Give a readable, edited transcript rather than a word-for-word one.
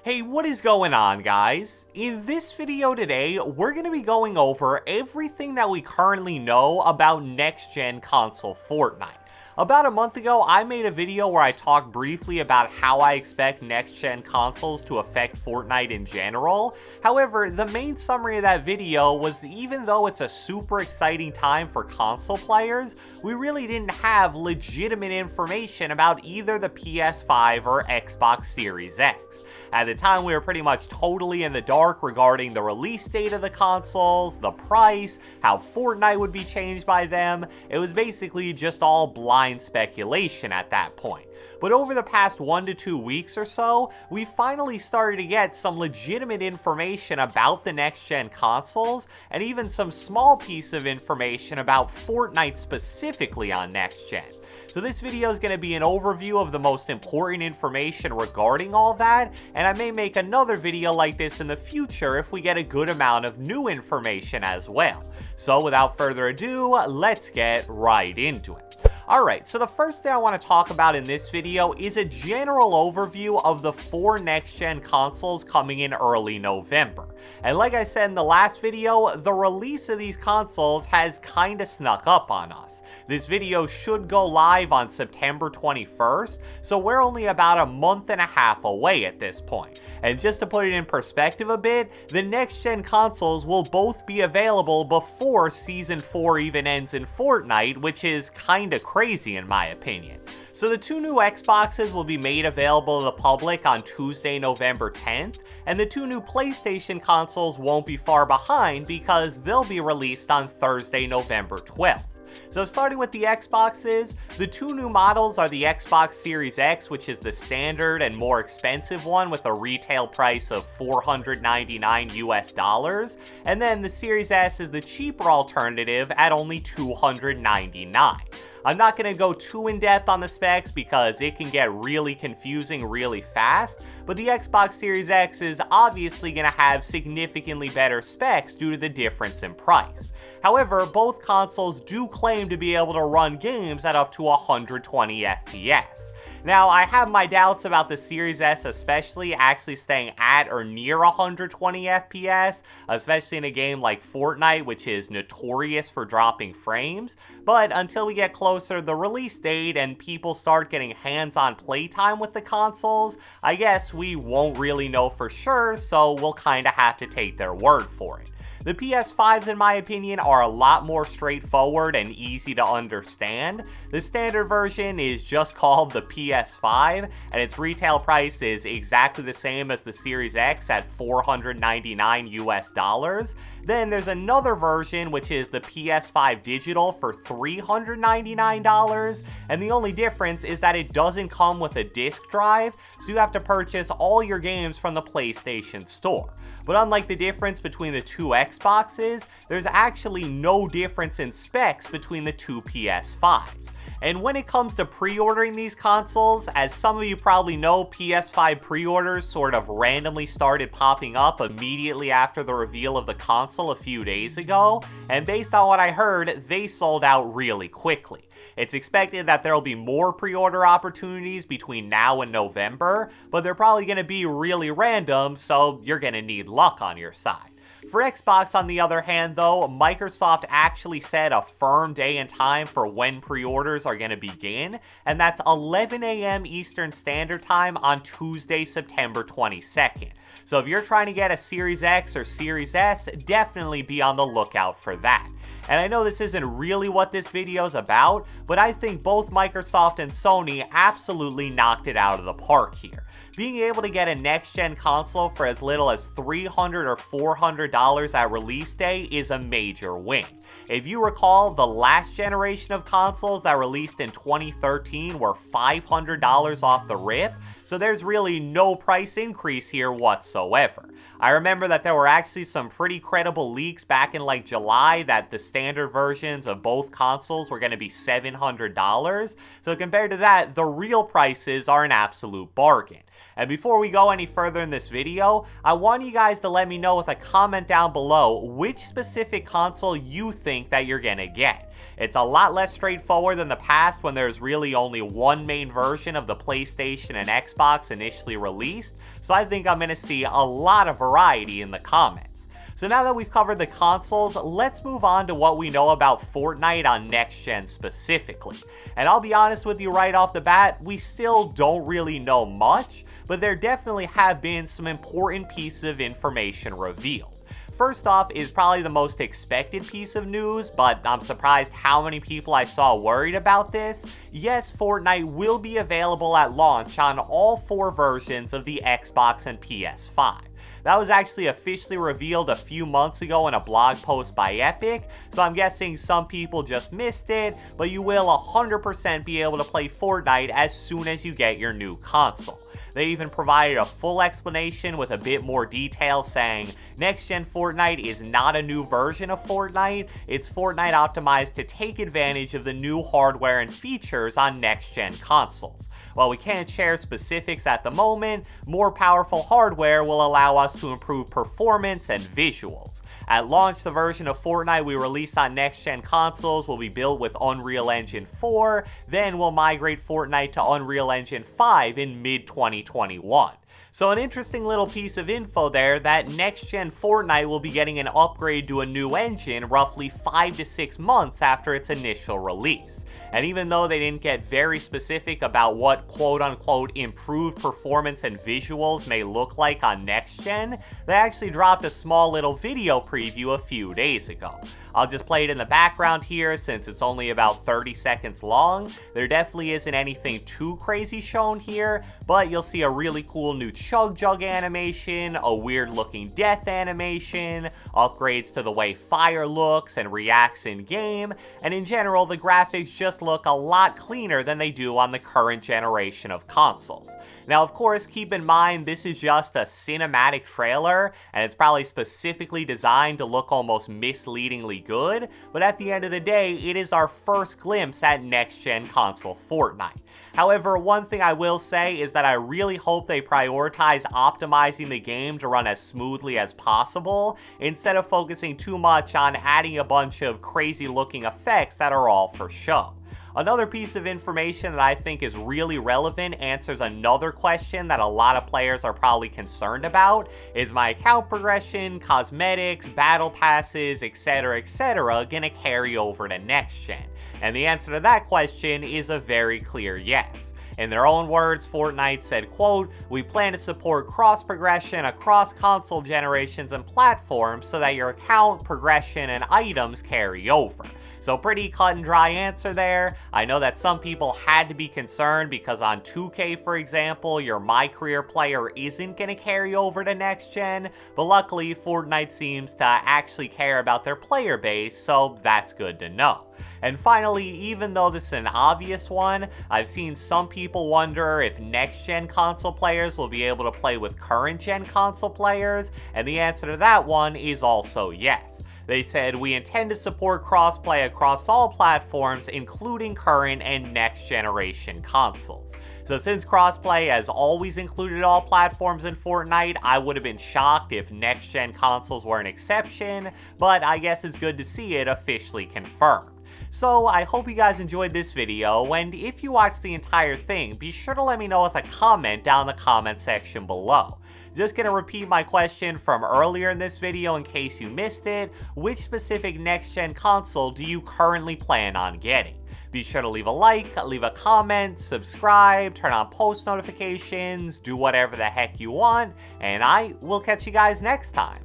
Hey, what is going on, guys? In this video today, we're going to be going over everything that we currently know about next-gen console Fortnite. About a month ago, I made a video where I talked briefly about how I expect next-gen consoles to affect Fortnite in general. However, the main summary of that video was even though it's a super exciting time for console players, we really didn't have legitimate information about either the PS5 or Xbox Series X. At the time, we were pretty much totally in the dark regarding the release date of the consoles, the price, how Fortnite would be changed by them. It was basically just all blind speculation at that point. But over the past 1 to 2 weeks or so, we finally started to get some legitimate information about the next-gen consoles, and even some small piece of information about Fortnite specifically on next-gen. So this video is going to be an overview of the most important information regarding all that, and I may make another video like this in the future if we get a good amount of new information as well. So without further ado, let's get right into it. Alright, so the first thing I want to talk about in this video is a general overview of the 4 next-gen consoles coming in early November. And like I said in the last video, the release of these consoles has kinda snuck up on us. This video should go live on September 21st, so we're only about a month and a half away at this point. And just to put it in perspective a bit, the next-gen consoles will both be available before Season 4 even ends in Fortnite, which is kinda crazy in my opinion. So the 2 new Xboxes will be made available to the public on Tuesday, November 10th, and the 2 new PlayStation consoles won't be far behind because they'll be released on Thursday, November 12th. So starting with the Xboxes, the 2 new models are the Xbox Series X, which is the standard and more expensive one with a retail price of $499 US, and then the Series S is the cheaper alternative at only $299. I'm not going to go too in-depth on the specs because it can get really confusing really fast, but the Xbox Series X is obviously going to have significantly better specs due to the difference in price. However, both consoles do claim to be able to run games at up to 120 FPS. Now, I have my doubts about the Series S especially actually staying at or near 120 FPS, especially in a game like Fortnite, which is notorious for dropping frames, but until we get closer to the release date and people start getting hands-on playtime with the consoles, I guess we won't really know for sure, so we'll kinda have to take their word for it. The PS5s, in my opinion, are a lot more straightforward and easy to understand. The standard version is just called the PS5, and its retail price is exactly the same as the Series X at $499 US. Then there's another version, which is the PS5 Digital for $399, and the only difference is that it doesn't come with a disc drive, so you have to purchase all your games from the PlayStation Store. But unlike the difference between the 2 Xboxes, there's actually no difference in specs between the 2 PS5s. And when it comes to pre-ordering these consoles, as some of you probably know, PS5 pre-orders sort of randomly started popping up immediately after the reveal of the console a few days ago, and based on what I heard, they sold out really quickly. It's expected that there will be more pre-order opportunities between now and November, but they're probably going to be really random, so you're going to need luck on your side. For Xbox, on the other hand, though, Microsoft actually set a firm day and time for when pre-orders are going to begin, and that's 11 a.m. Eastern Standard Time on Tuesday, September 22nd. So if you're trying to get a Series X or Series S, definitely be on the lookout for that. And I know this isn't really what this video is about, but I think both Microsoft and Sony absolutely knocked it out of the park here. Being able to get a next-gen console for as little as $300 or $400 at release day is a major win. If you recall, the last generation of consoles that released in 2013 were $500 off the rip, so there's really no price increase here whatsoever. I remember that there were actually some pretty credible leaks back in like July that the standard versions of both consoles were going to be $700, so compared to that, the real prices are an absolute bargain. And before we go any further in this video, I want you guys to let me know with a comment comment down below which specific console you think that you're gonna get. It's a lot less straightforward than the past when there's really only one main version of the PlayStation and Xbox initially released, so I think I'm gonna see a lot of variety in the comments. So now that we've covered the consoles, let's move on to what we know about Fortnite on next gen specifically. And I'll be honest with you right off the bat, we still don't really know much, but there definitely have been some important pieces of information revealed. First off is probably the most expected piece of news, but I'm surprised how many people I saw worried about this. Yes, Fortnite will be available at launch on all 4 versions of the Xbox and PS5. That was actually officially revealed a few months ago in a blog post by Epic, so I'm guessing some people just missed it, but you will 100% be able to play Fortnite as soon as you get your new console. They even provided a full explanation with a bit more detail saying, next gen Fortnite is not a new version of Fortnite, it's Fortnite optimized to take advantage of the new hardware and features on next gen consoles. While we can't share specifics at the moment, more powerful hardware will allow us to improve performance and visuals. At launch, the version of Fortnite we release on next-gen consoles will be built with Unreal Engine 4, then we'll migrate Fortnite to Unreal Engine 5 in mid-2021. So an interesting little piece of info there that next-gen Fortnite will be getting an upgrade to a new engine roughly 5 to 6 months after its initial release. And even though they didn't get very specific about what quote-unquote improved performance and visuals may look like on next-gen, they actually dropped a small little video preview a few days ago. I'll just play it in the background here since it's only about 30 seconds long. There definitely isn't anything too crazy shown here, but you'll see a really cool new chug jug animation, a weird looking death animation, upgrades to the way fire looks and reacts in game, and in general the graphics just look a lot cleaner than they do on the current generation of consoles. Now of course keep in mind this is just a cinematic trailer and it's probably specifically designed to look almost misleadingly good, but at the end of the day it is our first glimpse at next gen console Fortnite. However, one thing I will say is that I really hope they prioritize optimizing the game to run as smoothly as possible, instead of focusing too much on adding a bunch of crazy looking effects that are all for show. Another piece of information that I think is really relevant answers another question that a lot of players are probably concerned about. Is my account progression, cosmetics, battle passes, etc. gonna carry over to next gen? And the answer to that question is a very clear yes. In their own words, Fortnite said, quote, "We plan to support cross-progression across console generations and platforms so that your account, progression, and items carry over." So pretty cut and dry answer there. I know that some people had to be concerned because on 2K, for example, your My Career player isn't going to carry over to next gen, but luckily Fortnite seems to actually care about their player base, so that's good to know. And finally, even though this is an obvious one, I've seen some people wonder if next-gen console players will be able to play with current-gen console players, and the answer to that one is also yes. They said, "We intend to support crossplay across all platforms, including current and next-generation consoles." So since crossplay has always included all platforms in Fortnite, I would have been shocked if next-gen consoles were an exception, but I guess it's good to see it officially confirmed. So I hope you guys enjoyed this video, and if you watched the entire thing, be sure to let me know with a comment down in the comment section below. Just gonna repeat my question from earlier in this video in case you missed it. Which specific next-gen console do you currently plan on getting? Be sure to leave a like, leave a comment, subscribe, turn on post notifications, do whatever the heck you want, and I will catch you guys next time.